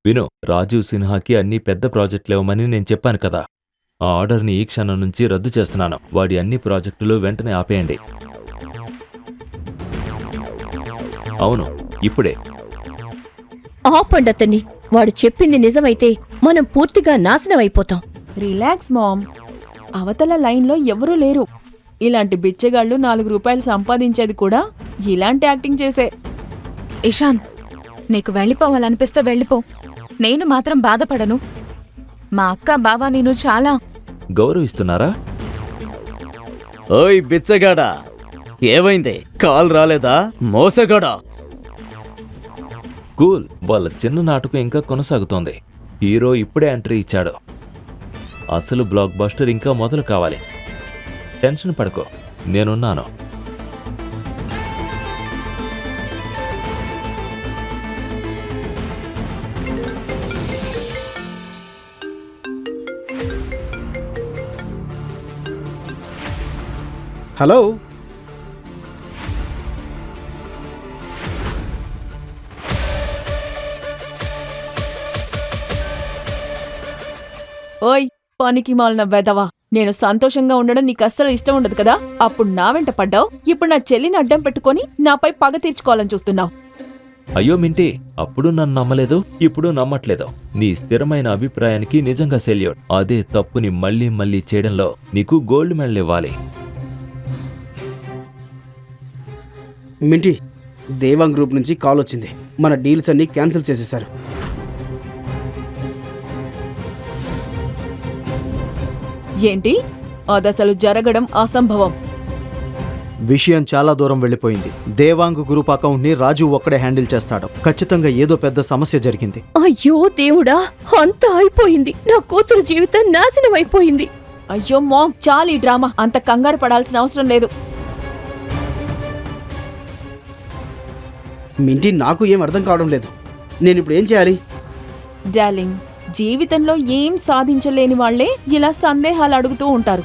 విను, రాజీవ్ సిన్హాకి అన్ని పెద్ద ప్రాజెక్టులేవమని నేను చెప్పాను కదా. ఆ ఆర్డర్ని ఈ క్షణం నుంచి రద్దు చేస్తున్నాను. వాడి అన్ని ప్రాజెక్టులు వెంటనే ఆపేయండి. అవును, ఇప్పుడే. ఆపండతన్ని. వాడు చెప్పింది నిజమైతే మనం పూర్తిగా నాశనం అయిపోతాం. రిలాక్స్ మామ్, అవతల లైన్లో ఎవరూ లేరు. ఇలాంటి బిచ్చగాళ్ళు 4 రూపాయలు సంపాదించేది కూడా ఇలాంటి యాక్టింగ్ చేసే. ఇషాన్, నీకు వెళ్ళిపోవాలనిపిస్తే వెళ్ళిపో. నేను మాత్రం బాధపడను. మా అక్క బావ నేను చాలా గౌరవిస్తున్నారా? ఓయ్ బిచ్చగాడా, ఏమైంది? కాల్ రాలేదా? మోసగాడా. కూల్. వాళ్ళ చిన్న నాటకం ఇంకా కొనసాగుతోంది. హీరో ఇప్పుడే ఎంట్రీ ఇచ్చాడు. అసలు బ్లాక్ బస్టర్ ఇంకా మొదలు కావాలి. టెన్షన్ పడుకో, నేనున్నాను. హలో, ఓయ్ పనికి మాలిన వెదవా, నేను సంతోషంగా ఉండడం నీకు అస్సలు ఇష్టం ఉండదు కదా. అప్పుడు నా వెంట పడ్డావు, ఇప్పుడు నా చెల్లిని అడ్డం పెట్టుకొని నాపై పగ తీర్చుకోవాలని చూస్తున్నావు. అయ్యో మింటి, అప్పుడు నన్ను నమ్మలేదు, ఇప్పుడు నమ్మట్లేదు. నీ స్థిరమైన అభిప్రాయానికి నిజంగా సెల్యూట్. అదే తప్పుని మళ్ళీ మళ్ళీ చేయడంలో నీకు గోల్డ్ మెడల్ ఇవ్వాలి. మింటి, దేవాంగ్ గ్రూప్ నుంచి కాల్ వచ్చింది. మన డీల్స్ అన్ని క్యాన్సిల్ చేసేశారు. ఏంటి? అదసలు జరగడం అసంభవం. విషయం చాలా దూరం వెళ్ళిపోయింది. దేవాంగ్ గ్రూప్ అకౌంట్ ని రాజు ఒక్కడే హ్యాండిల్ చేస్తాడు. ఖచ్చితంగా ఏదో పెద్ద సమస్య జరిగింది. అయ్యో దేవుడా, అంతా అయిపోయింది. నా కూతురు జీవితం నాశనం అయిపోయింది. అయ్యో మామ్, చాలు ఈ డ్రామా. అంత కంగారు పడాల్సిన అవసరం లేదు. మింటి, నాకు ఏం అర్థం కావడం లేదు. నేను ఇప్పుడు ఏం చేయాలి? డార్లింగ్, జీవితంలో ఏం సాధించలేని వాళ్లే ఇలా సందేహాలు అడుగుతూ ఉంటారు.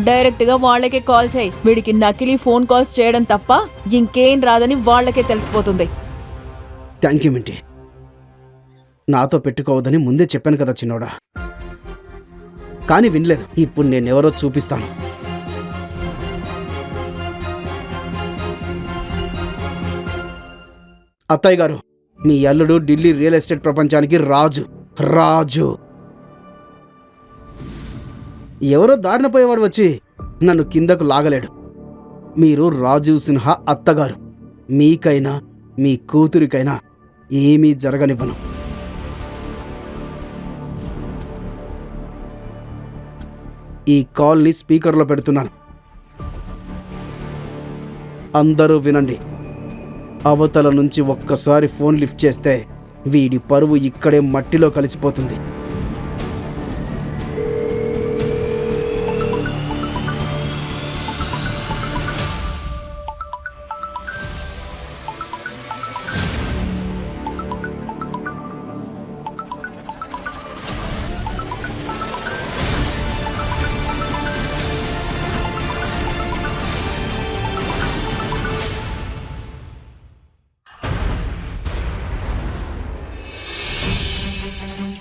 డైరెక్ట్గా వాళ్లకే కాల్ చేయి. వీడికి నకిలీ ఫోన్ కాల్స్ చేయడం తప్ప ఇంకేం రాదని వాళ్లకే తెలిసిపోతుంది. థ్యాంక్ యూ మింటి. నాతో పెట్టుకోవద్దని ముందే చెప్పాను కదా చిన్నోడా, కానీ వినలేదు. ఇప్పుడు నేనెవరో చూపిస్తాను. అత్తయ్య గారు, మీ అల్లుడు ఢిల్లీ రియల్ ఎస్టేట్ ప్రపంచానికి రాజు. రాజు ఎవరో దారిన పోయేవాడు వచ్చి నన్ను కిందకు లాగలేడు. మీరు రాజీవ్ సిన్హా అత్తగారు. మీకైనా మీ కూతురికైనా ఏమీ జరగనివ్వను. ఈ కాల్ని స్పీకర్లో పెడుతున్నాను. అందరూ వినండి. అవతల నుంచి ఒక్కసారి ఫోన్ లిఫ్ట్ చేస్తే వీడి పరువు ఇక్కడే మట్టిలో కలిసిపోతుంది.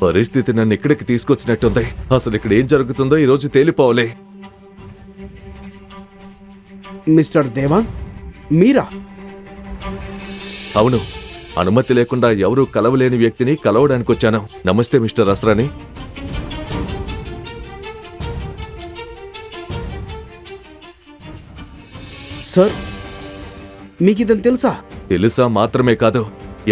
పరిస్థితి నన్ను ఇక్కడికి తీసుకొచ్చినట్టుంది. అసలు ఇక్కడ ఏం జరుగుతుందో ఈరోజు తేలిపోవలే. మిస్టర్ దేవాంగ్, మీరా? అవును, అనుమతి లేకుండా ఎవరూ కలవలేని వ్యక్తిని కలవడానికి వచ్చాను. నమస్తే మిస్టర్ అస్రాని. సార్, మీకిదని తెలుసా? తెలుసా మాత్రమే కాదు,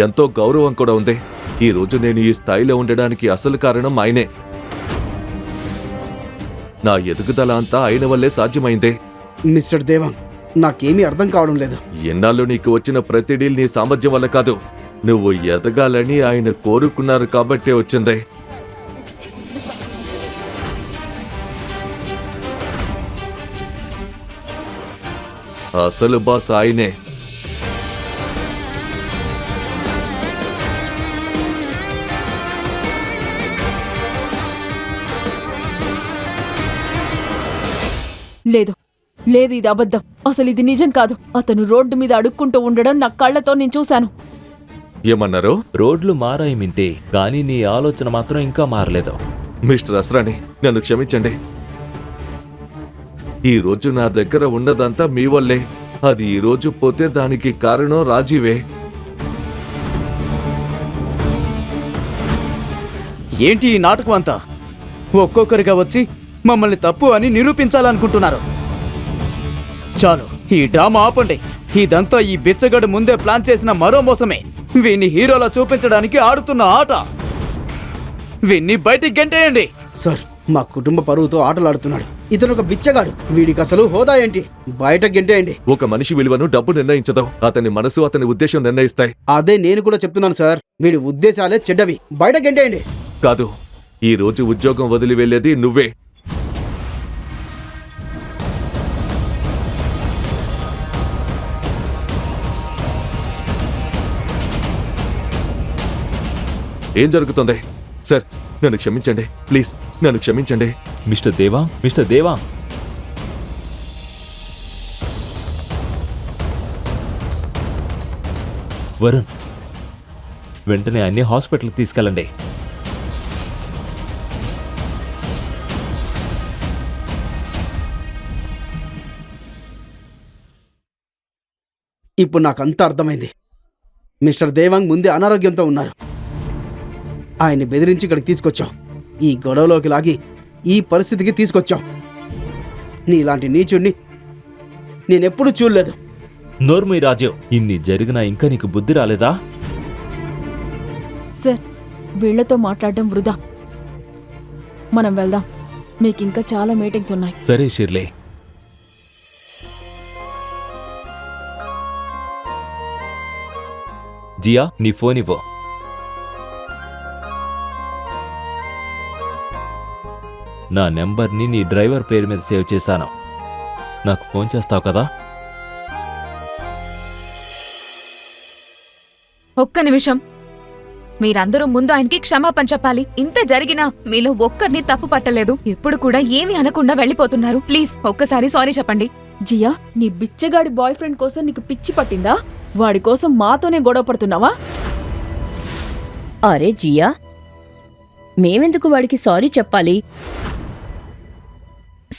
ఎంతో గౌరవం కూడా ఉంది. ఈ రోజు నేను ఈ స్థాయిలో ఉండడానికి అసలు కారణం ఆయనే. నా ఎదుగుదల అంతా ఆయన వల్లే సాధ్యమైందే. మిస్టర్ దేవాంగ్, నాకేమీ అర్థం కావడం లేదు. ఎన్నాళ్ళు నీకు వచ్చిన ప్రతి డీల్ నీ సామర్థ్యం వల్ల కాదు, నువ్వు ఎదగాలని ఆయన కోరుకున్నారు కాబట్టే వచ్చిందే. అసలు బాస్ ఆయనే. లేదు లేదు, ఇది అబద్ధం. అసలు ఇది నిజం కాదు. అతను రోడ్డు మీద అడుక్కుంటూ ఉండడం నా కళ్ళతో నేను చూశాను. ఏమన్నారు? రోడ్లు మారాయి మింటి, కానీ నీ ఆలోచన మాత్రం ఇంకా మారలేదు. మిస్టర్ అస్రాని, నన్ను క్షమించండి. ఈ రోజు నా దగ్గర ఉన్నదంతా మీ వల్లే. అది ఈ రోజు పోతే దానికి కారణం రాజీవే. ఏంటి ఈ నాటకం అంతా? ఒక్కొక్కరిగా వచ్చి మమ్మల్ని తప్పు అని నిరూపించాలనుకుంటున్నారు. చాలు, ఈ డ్రామా ఆపండి. ఇదంతా ఈ బిచ్చగడు ముందే ప్లాన్ చేసిన మరో మోసమే. వీన్ని హీరోలా చూపించడానికి ఆడుతున్న ఆట. వీన్ని బయటికి గెంటేయండి. సార్, మా కుటుంబ పరువుతో ఆటలాడుతున్నాడు. ఇతను ఒక బిచ్చగాడు. వీడికి అసలు హోదా ఏంటి? బయట గెంటేయండి. ఒక మనిషి విలువను డబ్బు నిర్ణయించదు, అతని మనసు, అతని ఉద్దేశం నిర్ణయిస్తాయి. అదే నేను కూడా చెప్తున్నాను సార్. వీడి ఉద్దేశాలే చెడ్డవి. బయట గెంటేయండి. కాదు, ఈ రోజు ఉద్యోగం వదిలి వెళ్ళేది నువ్వే. ఏం జరుగుతుంది? సార్, నన్ను క్షమించండి ప్లీజ్, నన్ను క్షమించండి. మిస్టర్ దేవా, మిస్టర్ దేవా, వరుణ్, వెంటనే అన్ని హాస్పిటల్కి తీసుకెళ్ళండి. ఇప్పుడు నాకంతా అర్థమైంది. మిస్టర్ దేవాంగ్ ముందే అనారోగ్యంతో ఉన్నారు. ఆయన్ని బెదిరించి ఇక్కడికి తీసుకొచ్చాం. ఈ గొడవలోకి లాగి ఈ పరిస్థితికి తీసుకొచ్చాం. నీలాంటి నీచుడిని నేనెప్పుడూ చూడలేదు. నోర్మీ రాజు, ఇన్ని జరిగినా ఇంకా నీకు బుద్ధి రాలేదా? సార్, వీళ్లతో మాట్లాడడం వృధా. మనం వెళ్దాం. మీకింకా చాలా మీటింగ్స్ ఉన్నాయి. సరే షిర్లీ. జియా, నీ ఫోన్ ఇవ్వు. నా నెంబర్ని నీ డ్రైవర్ పేరు మీద సేవ్ చేశాను. నాకు ఫోన్ చేస్తావు కదా? ఒక్క నిమిషం. మీరందరూ ముందు ఆయనకి క్షమాపణ చెప్పాలి. ఇంత జరిగినా మీలో ఒక్కరిని తప్పు పట్టలేదు. ఇప్పుడు కూడా ఏమీ అనకుండా వెళ్ళిపోతున్నారు. ప్లీజ్ ఒక్కసారి సారీ చెప్పండి. జియా, నీ బిచ్చగాడి బాయ్ ఫ్రెండ్ కోసం నీకు పిచ్చి పట్టిందా? వాడి కోసం మాతోనే గొడవ పడుతున్నావా? అరే జియా, మేమెందుకు వాడికి సారీ చెప్పాలి?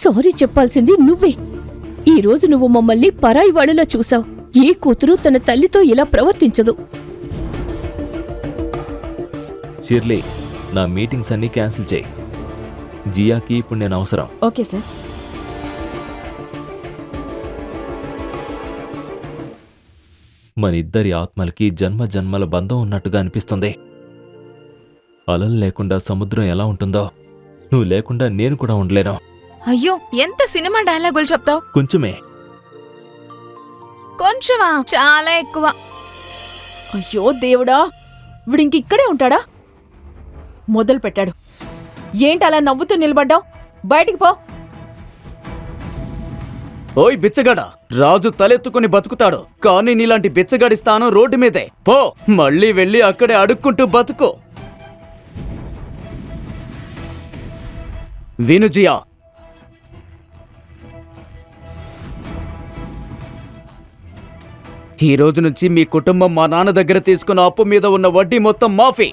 సారీ చెప్పాల్సింది నువ్వే. ఈరోజు నువ్వు మమ్మల్ని పరాయి వాళ్ళలా చూసావు. ఏ కూతురు తన తల్లితో ఇలా ప్రవర్తించదు. షిర్లీ, నా మీటింగ్స్ అన్నీ క్యాన్సిల్ చేయి. జియాకి ఇప్పుడు నేను అవసరం. Okay sir. మన ఇద్దరి ఆత్మలకి జన్మ జన్మల బంధం ఉన్నట్టుగా అనిపిస్తుంది. అలలు లేకుండా సముద్రం ఎలా ఉంటుందో, నువ్వు లేకుండా నేను కూడా ఉండలేను. అయ్యో, ఎంత సినిమా డైలాగులు చెప్తావు. కొంచెమే. కొంచెమా? చాలా ఎక్కువ. అయ్యో దేవుడా, వీడింకిక్కడే ఉంటాడా? మొదలు పెట్టాడు. ఏంటి అలా నవ్వుతూ నిలబడ్డావు? బయటికి పో. ఓయ్ బిచ్చగాడా, రాజు తలెత్తుకుని బతుకుతాడు, కానీ నీలాంటి బిచ్చగాడి స్థానం రోడ్డు మీదే. పో, మళ్ళీ వెళ్ళి అక్కడే అడుక్కుంటూ బతుకు. విను జియా, ఈ రోజు నుంచి మీ కుటుంబం మా నాన్న దగ్గర తీసుకున్న అప్పు మీద ఉన్న వడ్డీ మొత్తం మాఫీ.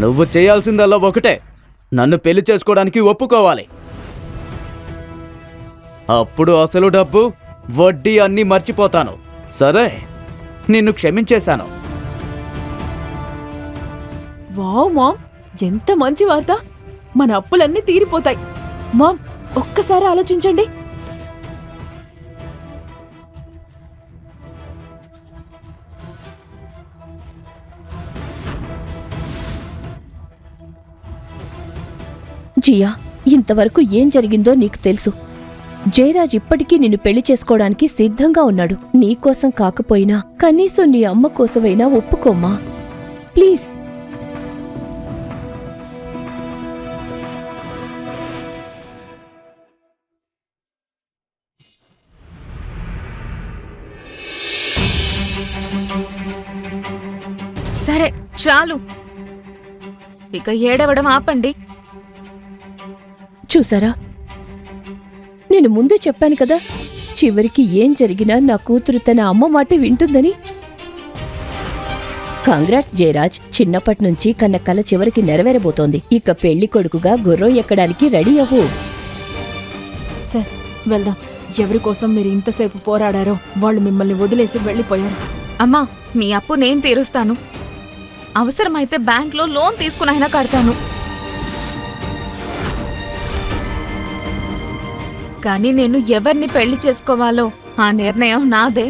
నువ్వు చేయాల్సిందల్లా ఒకటే, నన్ను పెళ్లి చేసుకోవడానికి ఒప్పుకోవాలి. అప్పుడు అసలు డబ్బు, వడ్డీ అన్నీ మర్చిపోతాను. సరే, నిన్ను క్షమించేశాను. వావ్ మామ్, ఎంత మంచి వార్త. మన అప్పులన్నీ తీరిపోతాయి. మామ్, ఒక్కసారి ఆలోచించండి. జియా, ఇంతవరకు ఏం జరిగిందో నీకు తెలుసు. జయరాజ్ ఇప్పటికీ నిన్ను పెళ్లి చేసుకోవడానికి సిద్ధంగా ఉన్నాడు. నీకోసం కాకపోయినా కనీసం నీ అమ్మ కోసమైనా ఒప్పుకోమ్మా, ప్లీజ్. సరే, చాలు. ఇక ఏడవడం ఆపండి. చూసారా, నేను ముందే చెప్పాను కదా, చివరికి ఏం జరిగినా నా కూతురు తన అమ్మ మాట వింటుందని. కంగ్రాట్స్ జయరాజ్, చిన్నప్పటి నుంచి కన్న కల చివరికి నెరవేరబోతోంది. ఇక పెళ్లి కొడుకుగా గుర్రం ఎక్కడానికి రెడీ అవ్వు. సార్ వెళ్దాం. ఎవరి కోసం మీరు ఇంతసేపు పోరాడారో వాళ్ళు మిమ్మల్ని వదిలేసి వెళ్ళిపోయారు. అమ్మా, మీ అప్పు నేను తీరుస్తాను. అవసరమైతే బ్యాంక్లో లోన్ తీసుకునైనా కడతాను. కానీ నేను ఎవరిని పెళ్లి చేసుకోవాలో ఆ నిర్ణయం నాదే.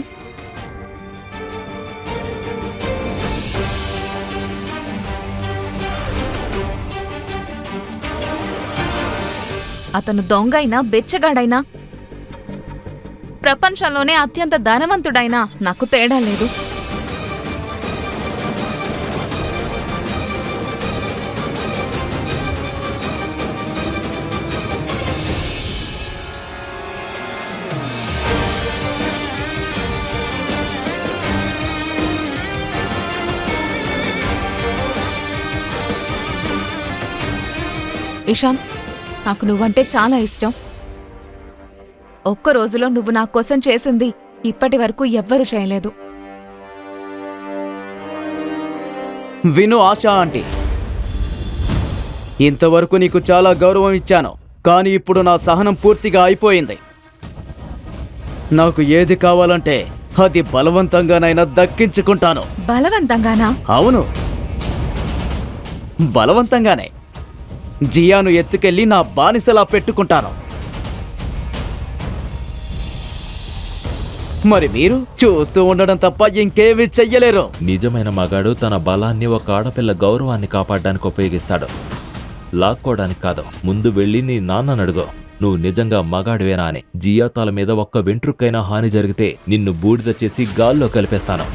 అతను దొంగైనా బెచ్చగాడైనా ప్రపంచంలోనే అత్యంత ధనవంతుడైనా నాకు తేడా లేదు. ఇషాన్, నాకు నువ్వంటే చాలా ఇష్టం. ఒక్క రోజులో నువ్వు నా కోసం చేసింది ఇప్పటి వరకు ఎవ్వరూ చేయలేదు. విను ఆశా ఆంటీ, ఇంతవరకు నీకు చాలా గౌరవం ఇచ్చాను, కానీ ఇప్పుడు నా సహనం పూర్తిగా అయిపోయింది. నాకు ఏది కావాలంటే అది బలవంతంగానైనా దక్కించుకుంటాను. బలవంతంగానా? అవును, బలవంతంగానే జియాను ఎత్తుకెళ్ళి నా బానిసలా పెట్టుకుంటాను. మరి మీరు చూస్తూ ఉండడం తప్ప ఇంకేమీ చెయ్యలేరు. నిజమైన మగాడు తన బలాన్ని ఒక ఆడపిల్ల గౌరవాన్ని కాపాడడానికి ఉపయోగిస్తాడు, లాక్కోవడానికి కాదు. ముందు వెళ్ళి నీ నాన్నను అడుగు, నువ్వు నిజంగా మగాడివేనా అని. జియా తల మీద ఒక్క వెంట్రుకైనా హాని జరిగితే నిన్ను బూడిద చేసి గాల్లో కలిపేస్తాను.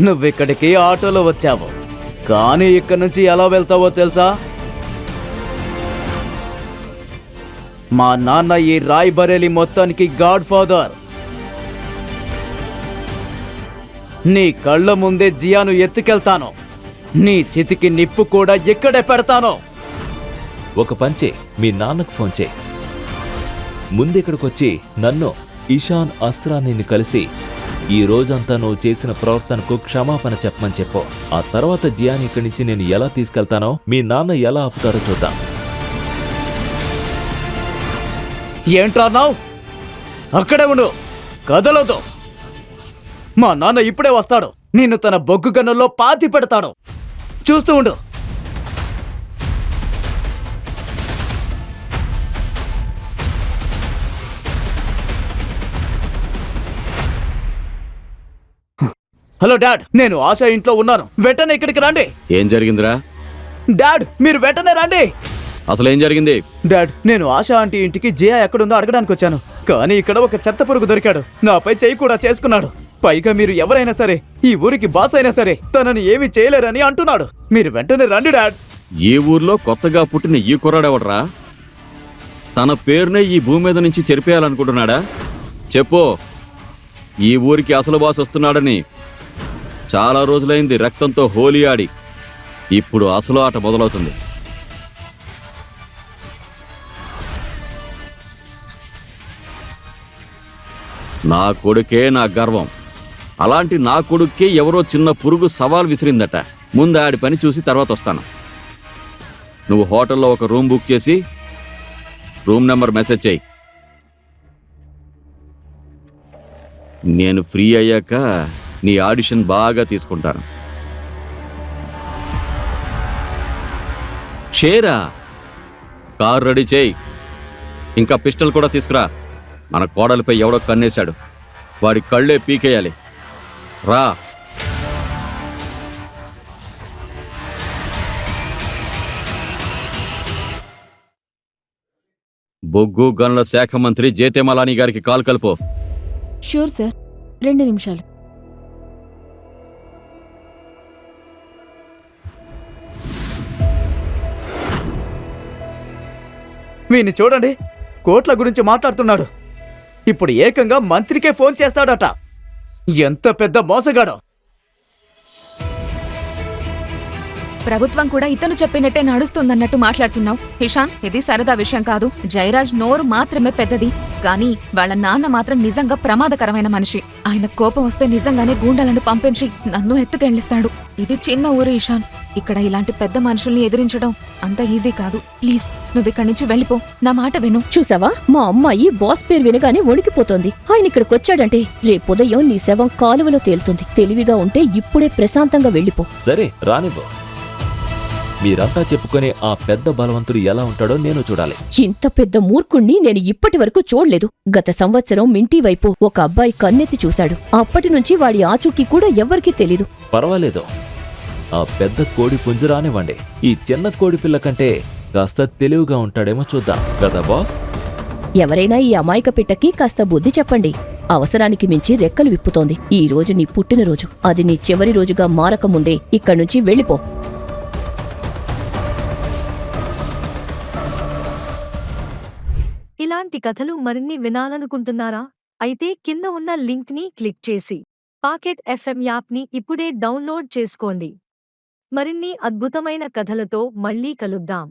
నువ్విక్కడికి ఆటోలో వచ్చావు, కానీ ఇక్కడి నుంచి ఎలా వెళ్తావో తెలుసా? మా నాన్న ఈ రాయ్ బరేలీ మొత్తానికి గాడ్ ఫాదర్. నీ కళ్ళ ముందే జియాను ఎత్తుకెళ్తాను, నీ చితికి నిప్పు కూడా ఇక్కడే పెడతాను. ఒక పంచే, మీ నాన్నకు ఫోన్ చేయి. ముందిక్కడికొచ్చి నన్ను, ఇషాన్ అస్రానీని కలిసి ఈ రోజంతా నువ్వు చేసిన ప్రవర్తనకు క్షమాపణ చెప్పమని చెప్పు. ఆ తర్వాత జియాని ఇక్కడి నుంచి నేను ఎలా తీసుకెళ్తానో మీ నాన్న ఎలా ఆపుతారో చూద్దాం. ఏంట్రాన్నావు? అక్కడే ఉండు, కదలదు. మా నాన్న ఇప్పుడే వస్తాడు, నిన్ను తన బొగ్గు గన్నుల్లో పాతి పెడతాడు. చూస్తూ ఉండు. హలో డాడ్, నేను ఆశా ఇంట్లో ఉన్నాను, వెంటనే ఇక్కడికి రండి. ఏం జరిగిందిరా? డాడ్, మీరు వెంటనే రండి. అసలు ఏం జరిగింది? డాడ్, నేను ఆశా ఆంటీ ఇంటికి జియా ఎక్కడుందో అడగడానికి వచ్చాను, కానీ ఇక్కడ ఒక చెత్త పురుగు దొరికాడు. నాపై చెయ్యి కూడా చేసుకున్నాడు. పైగా మీరు ఎవరైనా సరే, ఈ ఊరికి బాస్ అయినా సరే, తనని ఏమీ చేయలేరని అంటున్నాడు. మీరు వెంటనే రండి డాడ్. ఈ ఊర్లో కొత్తగా పుట్టిన ఈ కుర్రాడెవడరా? తన పేరునే ఈ భూమి మీద నుంచి చెరిపేయాలనుకుంటున్నాడా? చెప్పు, ఈ ఊరికి అసలు బాస్ వస్తున్నాడని. చాలా రోజులైంది రక్తంతో హోలీ ఆడి, ఇప్పుడు అసలు ఆట మొదలవుతుంది. నా కొడుకే నా గర్వం. అలాంటి నా కొడుక్కి ఎవరో చిన్న పురుగు సవాల్ విసిరిందట. ముందు ఆడి పని చూసి తర్వాత వస్తాను. నువ్వు హోటల్లో ఒక రూమ్ బుక్ చేసి రూమ్ నెంబర్ మెసేజ్ చేయి. నేను ఫ్రీ అయ్యాక నీ ఆడిషన్ బాగా తీసుకుంటాను. షేరా, కార్ రెడీ చేయి. ఇంకా పిస్టల్ కూడా తీసుకురా. మన కోడలిపై ఎవడో కన్నేశాడు, వాడి కళ్ళే పీకేయాలి. రా. బొగ్గు గన్ల శాఖ మంత్రి జేతేమలాని గారికి కాల్ కలుపు. షూర్ సార్, 2 నిమిషాలు. వీణ్ణి చూడండి, కోట్ల గురించి మాట్లాడుతున్నాడు. ఇప్పుడు ఏకంగా మంత్రికే ఫోన్ చేస్తాడట. ఎంత పెద్ద మోసగాడో. ప్రభుత్వం కూడా ఇతను చెప్పినట్టే నడుస్తుందన్నట్టు మాట్లాడుతున్నావు. ఇషాన్, ఇది సరదా విషయం కాదు. జయరాజ్ నోరు మాత్రమే పెద్దది, కానీ వాళ్ళ నాన్న మాత్రం నిజంగా ప్రమాదకరమైన మనిషి. ఆయన కోపం వస్తే నిజంగానే గూండాలను పంపించి నన్ను ఎత్తుకెళ్లిస్తాడు. ఇది చిన్న ఊరు ఇషాన్. ఇక్కడ ఇలాంటి పెద్ద మనుషుల్ని ఎదిరించడం అంత ఈజీ కాదు. ప్లీజ్ నువ్విక్కడి నుంచి వెళ్ళిపో. నా మాట విను. చూసావా, మా అమ్మాయి బాస్ పేరు వినగానే వణికిపోతోంది. ఆయన ఇక్కడికొచ్చాడంటే రేపుదయం నీ శవం కాలువలో తేలుతుంది. తెలివిగా ఉంటే ఇప్పుడే ప్రశాంతంగా వెళ్ళిపో. సరే రానివ్వు. మీరంతా చెప్పుకునే ఆ పెద్ద బలవంతుడు ఎలా ఉంటాడో నేను చూడాలి. ఇంత పెద్ద మూర్ఖుణ్ణి నేను ఇప్పటి వరకు చూడలేదు. గత సంవత్సరం మింటీ వైపు ఒక అబ్బాయి కన్నెత్తి చూశాడు. అప్పటి నుంచి వాడి ఆచూకీ కూడా ఎవ్వరికీ తెలీదు. పర్వాలేదు, ఆ పెద్ద కోడి పుంజు రానివ్వండి. ఈ చిన్న కోడి పిల్ల కంటే కాస్త తెలివిగా ఉంటాడేమో చూద్దాం కదా బాస్. ఎవరైనా ఈ అమాయక పిట్టకి కాస్త బుద్ధి చెప్పండి. అవసరానికి మించి రెక్కలు విప్పుతోంది. ఈ రోజు నీ పుట్టినరోజు. అది నీ చివరి రోజుగా మారకముందే ఇక్కడ్నుంచి వెళ్ళిపో. ఇలాంటి కథలు మరిన్ని వినాలనుకుంటున్నారా? అయితే కింద ఉన్న లింక్ని క్లిక్ చేసి పాకెట్ ఎఫ్ఎం యాప్ని ఇప్పుడే డౌన్లోడ్ చేసుకోండి. మరిన్ని అద్భుతమైన కథలతో మళ్ళీ కలుద్దాం.